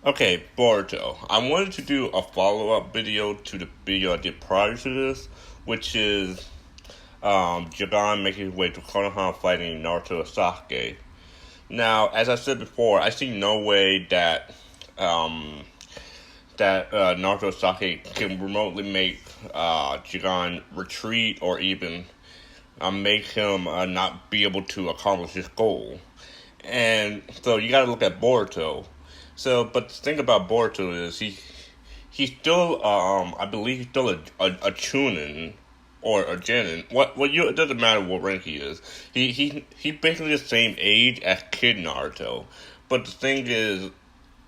Okay, Boruto. I wanted to do a follow-up video to the video I did prior to this, which is Jagan making his way to Konoha fighting Naruto and Sasuke. Now, as I said before, I see no way that um, Naruto and Sasuke can remotely make Jagan retreat or even make him not be able to accomplish his goal. And so you got to look at Boruto. So, but the thing about Boruto is he's still I believe he's still a chunin or a genin. What you it doesn't matter what rank he is. He basically the same age as Kid Naruto. But the thing is,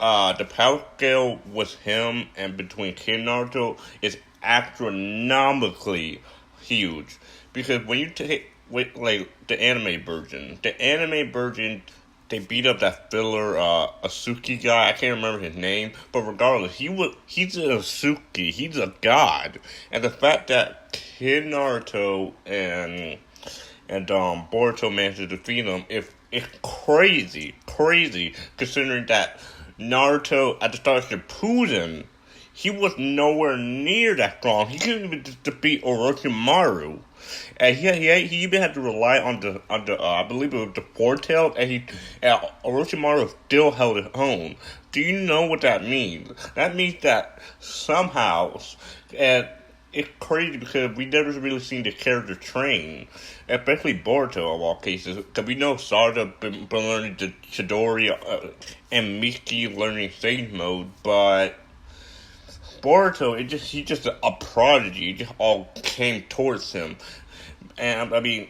the power scale with him and between Kid Naruto is astronomically huge because when you take like the anime version they beat up that filler Asuki guy. I can't remember his name, but regardless, he's a Asuki. He's a god, and the fact that Kid Naruto and Boruto managed to defeat him is crazy considering that Naruto at the start of Shippuden he was nowhere near that strong. He couldn't even defeat Orochimaru, and he even had to rely on the I believe it was the foretell, and Orochimaru still held his own. Do you know what that means? That means that somehow, and it's crazy because we never really seen the character train, especially Boruto of all cases. Because we know Sarda been learning the Chidori and Miki learning Sage Mode, but Boruto, he's just a prodigy. It just all came towards him, and I mean,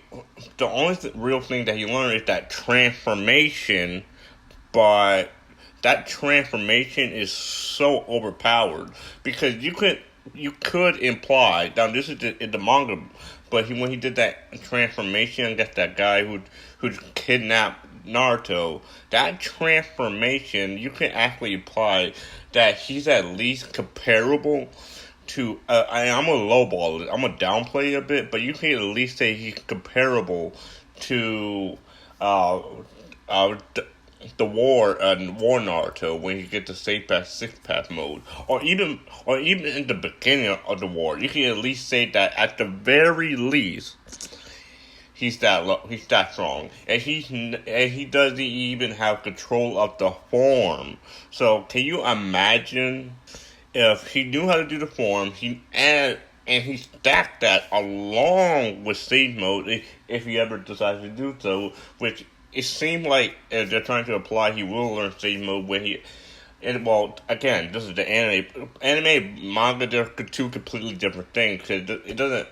the only real thing that he learned is that transformation. But that transformation is so overpowered because you could imply now this is in the manga, but when he did that transformation against that guy who kidnapped Naruto, that transformation you can actually imply that he's at least comparable to. I'm a lowball it. I'm a downplay a bit, but you can at least say he's comparable to uh, uh, the war Naruto when you get to safe path six path mode, or even in the beginning of the war, you can at least say that at the very least he's that strong, and he doesn't even have control of the form. So can you imagine if he knew how to do the form, and he stacked that along with Sage Mode if he ever decides to do so, which it seemed like they're trying to apply. He will learn Sage Mode when he. And well, again, this is the anime manga. They're two completely different things because it doesn't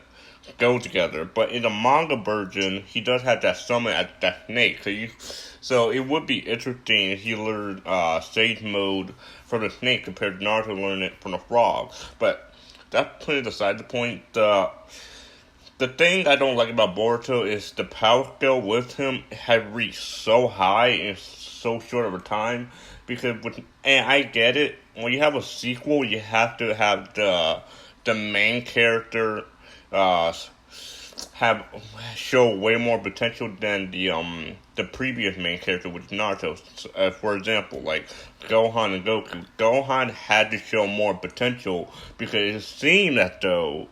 go together. But in the manga version, he does have that summon at that snake. So it would be interesting if he learned Sage Mode from the snake compared to Naruto learning it from the frog. But that's putting aside the point. The thing I don't like about Boruto is the power scale with him has reached so high in so short of a time. And I get it, when you have a sequel, you have to have the main character uh, have show way more potential than the previous main character, which is Naruto. For example, like Gohan and Goku. Gohan had to show more potential because it seemed as though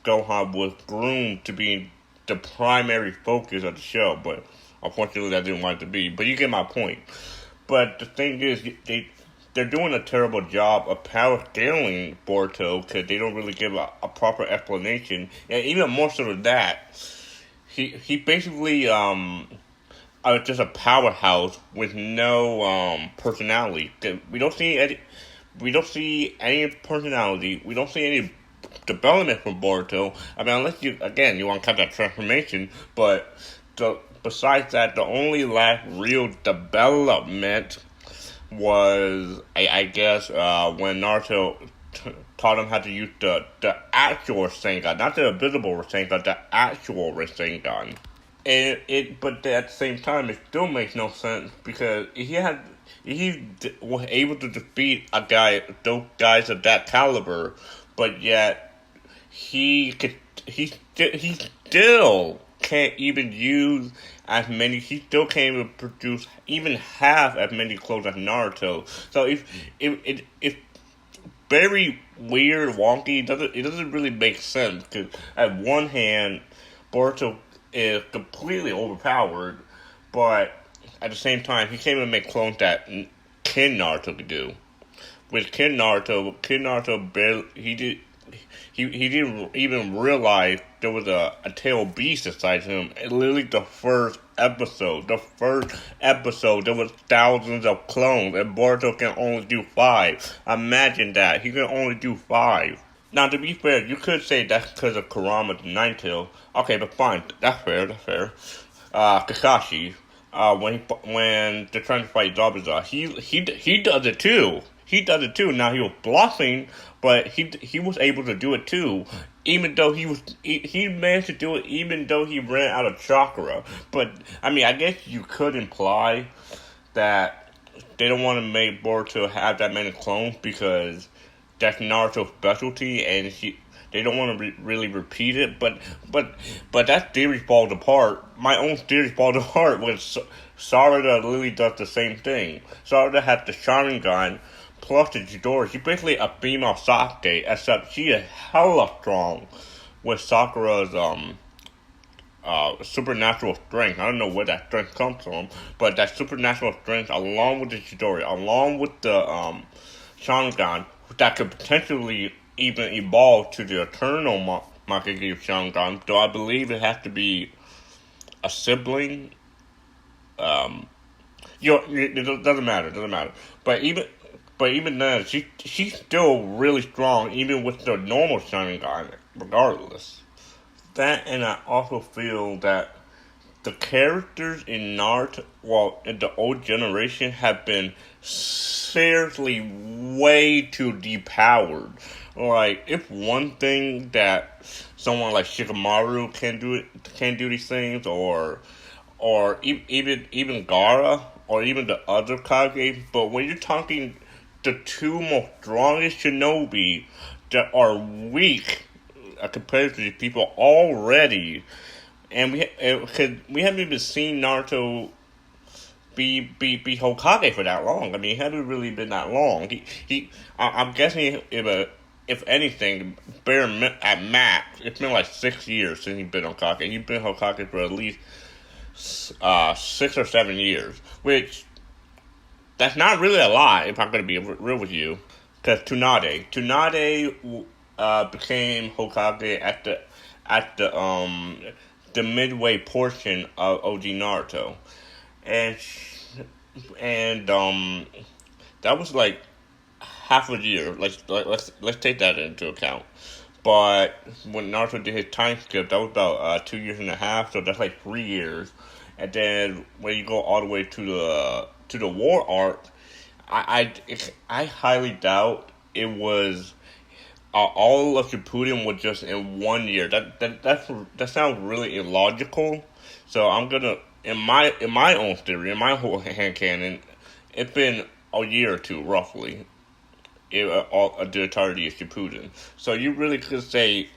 Gohan was groomed to be the primary focus of the show, but unfortunately that didn't want it to be. But you get my point. But the thing is, they're doing a terrible job of power scaling Boruto because they don't really give a proper explanation, and even more so than that, he basically just a powerhouse with no personality. We don't see any personality. We don't see any development from Boruto. I mean, unless you want to cut that transformation, but besides that, the only last real development was, I guess, when Naruto taught him how to use the actual Rasengan, not the invisible Rasengan, the actual Rasengan. But at the same time, it still makes no sense because he was able to defeat those guys of that caliber, but yet he still can't even use as many. He still can't even produce even half as many clothes as Naruto. So if it's very weird, wonky. It doesn't really make sense because at one hand, Boruto is completely overpowered, but at the same time, he can't even make clones that Kin Naruto could do. With Kid Naruto barely he didn't even realize there was a tail beast inside him. And literally the first episode, there was thousands of clones, and Boruto can only do 5. Imagine that. He can only do 5. Now, to be fair, you could say that's because of Kurama's Nine Tail. Okay, but fine. That's fair. Kakashi, when they're trying to fight Zabuza, he does it too. He does it too. Now he was bluffing, but he was able to do it too. Even though he managed to do it, even though he ran out of chakra. But I mean, I guess you could imply that they don't want to make Boruto have that many clones because that's Naruto's specialty, and they don't want to really repeat it. But that theory falls apart. My own theory falls apart when Sarada literally does the same thing. Sarada has the Sharingan plus the Chidori. She's basically a female Sasuke, except she is hella strong with Sakura's supernatural strength. I don't know where that strength comes from, but that supernatural strength, along with the Chidori, along with the Sharingan, that could potentially even evolve to the eternal Makage Sharingan. Though I believe it has to be a sibling. It doesn't matter. But even then, she's still really strong, even with the normal Sharingan, regardless. That, and I also feel that the characters in Naruto, well, in the old generation, have been seriously way too depowered. Like, if one thing that someone like Shikamaru can do these things, or even Gaara, or even the other Kage, but when you're talking the two most strongest shinobi that are weak compared to these people already, and we haven't even seen Naruto be Hokage for that long. I mean, it hasn't really been that long. I'm guessing if anything, at max, it's been like 6 years since he's been Hokage. He's been Hokage for at least 6 or 7 years, which that's not really a lot if I'm going to be real with you. Because Tsunade became Hokage at the midway portion of OG Naruto, and that was like half a year. Let's take that into account. But when Naruto did his time skip, that was about 2 years and a half, so that's like 3 years. And then when you go all the way to the war arc, I highly doubt it was all of Shippuden was just in 1 year. That sounds really illogical. So I'm gonna in my own theory, in my whole hand canon, it's been a year or two roughly. The entirety of Shippuden. So you really could say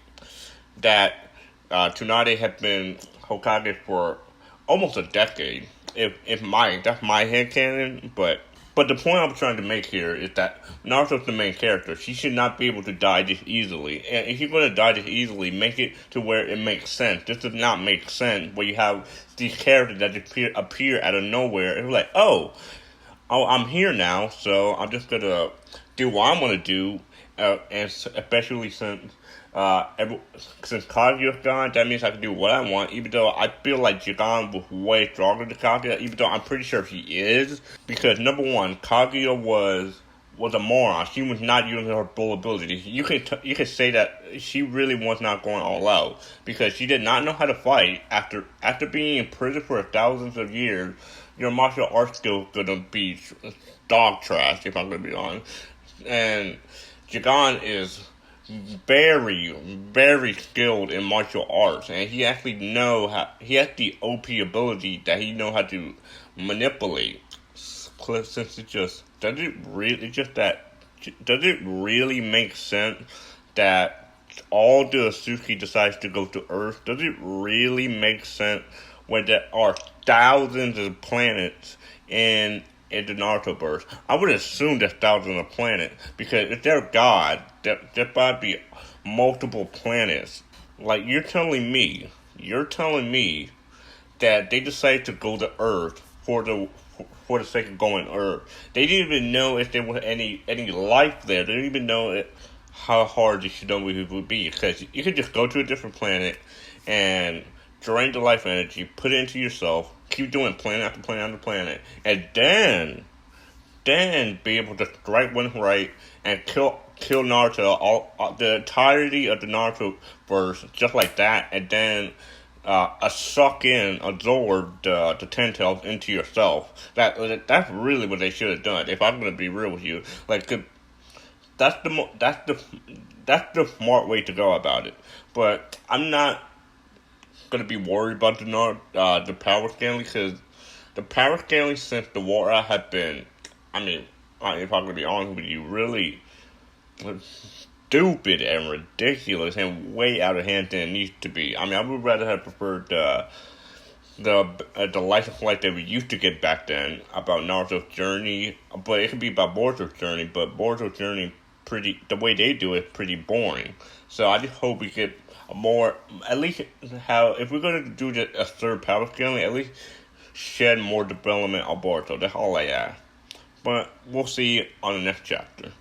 that Tsunade had been Hokage for almost a decade. That's my headcanon, but the point I'm trying to make here is that Naruto's the main character. She should not be able to die this easily. And if you're going to die this easily, make it to where it makes sense. This does not make sense where you have these characters that just appear out of nowhere. And you're like, oh, I'm here now, so I'm just going to do what I'm going to do. And especially since Kaguya's gone, that means I can do what I want, even though I feel like Jigan was way stronger than Kaguya, even though I'm pretty sure he is. Because, number one, Kaguya was a moron. She was not using her full ability. You could say that she really was not going all out, because she did not know how to fight. After being in prison for thousands of years, your martial arts skill gonna be dog trash, if I'm gonna be honest. And Jigan is very, very skilled in martial arts, and he actually he has the OP ability that he know how to manipulate. Since does it really make sense that all the Sasuke decides to go to Earth, does it really make sense when there are thousands of planets in the Naruto verse? I would assume there's thousands of planets because if they're God, there might be multiple planets. Like you're telling me that they decided to go to Earth for the sake of going Earth. They didn't even know if there was any life there. They didn't even know how hard the shinobi would be because you could just go to a different planet and drain the life energy, put it into yourself, keep doing planet after planet after planet, and then be able to strike one right and kill Naruto the entirety of the Naruto verse just like that, and then absorb the ten tails into yourself. That's really what they should have done. If I'm gonna be real with you, like that's the smart way to go about it. But I'm not gonna be worried about the power scaling because the power scaling since the war have been, I mean, if I'm gonna be honest with you, really stupid and ridiculous and way out of hand than it needs to be. I mean, I would rather have preferred the license life that we used to get back then about Naruto's journey, but it could be about Boruto's journey. But Boruto's journey, the way they do it, pretty boring. So I just hope we get a more, at least how if we're gonna do a third power scaling, at least shed more development on Boruto. That's all I ask. But we'll see on the next chapter.